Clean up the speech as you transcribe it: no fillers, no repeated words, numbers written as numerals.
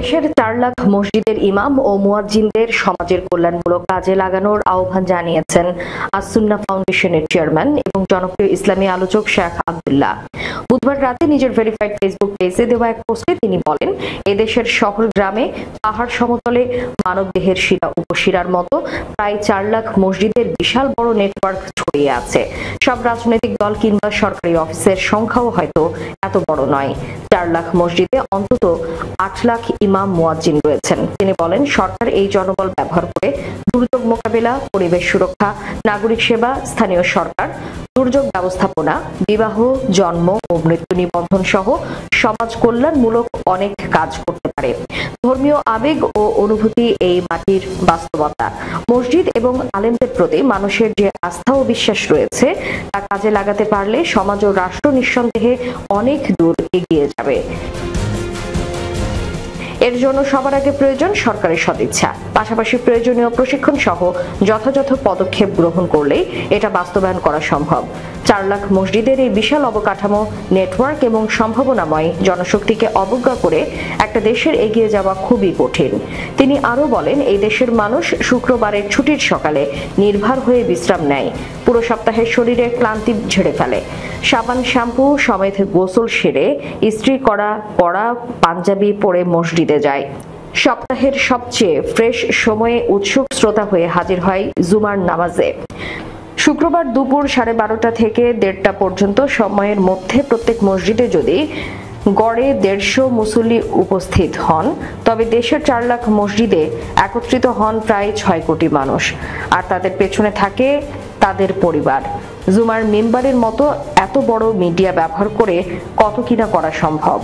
দেশের 4 লাখ মসজিদের ইমাম ও মুয়াজ্জিনদের সমাজের কল্যাণমূলক কাজে লাগানোর আহ্বান জানিয়েছেন আস-সুন্নাহ ফাউন্ডেশনের চেয়ারম্যান এবং জনপ্রিয় ইসলামী আলোচক শেখ আব্দুল্লাহ। বুধবার রাতে নিজের ভেরিফাইড ফেসবুক পেজে দেওয়া এক পোস্টে তিনি বলেন, এদেশের শহর গ্রামে পাহাড় সমতলে মানবদেহের শিরা উপশিরার মতো প্রায় 4 লাখ মসজিদের বিশাল বড় নেটওয়ার্ক ছড়িয়ে আছে। সব রাজনৈতিক দল কিংবা সরকারি অফিসের সংখ্যাও হয়তো এত বড় নয়। 4 লাখ মসজিদে অন্তত 8 লাখ ইমাম মুয়াজ্জিন রয়েছেন। তিনি বলেন, সরকার এই জনবল ব্যবহার করে দুর্যোগ মোকাবেলা, পরিবেশ সুরক্ষা, নাগরিক সেবা, স্থানীয় সরকার, দুর্যোগ ব্যবস্থাপনা, বিবাহ, জন্ম ও মৃত্যু নিবন্ধন সহ সমাজ কল্যাণমূলক অনেক কাজ করতে পারে। ধর্মীয় আবেগ ও অনুভূতি এই মাটির বাস্তবতা। মসজিদ এবং আলেমদের প্রতি মানুষের যে আস্থা ও বিশ্বাস রয়েছে তা কাজে লাগাতে পারলে সমাজ ও রাষ্ট্র নিঃসন্দেহে অনেক দূর এগিয়ে যাবে। এর জন্য সবার আগে প্রয়োজন সরকারের সদিচ্ছা, পাশাপাশি প্রয়োজনীয় প্রশিক্ষণ সহ যথাযথ পদক্ষেপ গ্রহণ করলেই এটা বাস্তবায়ন করা সম্ভব। 4 লাখ মসজিদের এই বিশাল অবকাঠামো, নেটওয়ার্ক এবং সম্ভাবনাময় জনশক্তিকে অবজ্ঞা করে একটা দেশের এগিয়ে যাওয়া খুবই কঠিন। তিনি আরও বলেন, এই দেশের মানুষ শুক্রবারের ছুটির সকালে নির্ভর হয়ে বিশ্রাম নেয়, পুরো সপ্তাহের শরীরে ক্লান্তি ঝেড়ে ফেলে, সাবান শ্যাম্পু সমেত গোসল সেরে ইস্ত্রি করা পরা পাঞ্জাবি পরে মসজিদে যায়। সপ্তাহের সবচেয়ে ফ্রেশ সময়ে উৎসুক শ্রোতা হয়ে হাজির হয় জুমার নামাজে। শুক্রবার দুপুর 12:30 থেকে 1:30 পর্যন্ত সময়ের মধ্যে প্রত্যেক মসজিদে যদি গড়ে 150 মুসল্লি উপস্থিত হন, তবে দেশের 4 লাখ মসজিদে একত্রিত হন প্রায় 6 কোটি মানুষ, আর তাদের পেছনে থাকে তাদের পরিবার। জুমার মিম্বারের মতো এত বড় মিডিয়া ব্যবহার করে কত কিনা করা সম্ভব।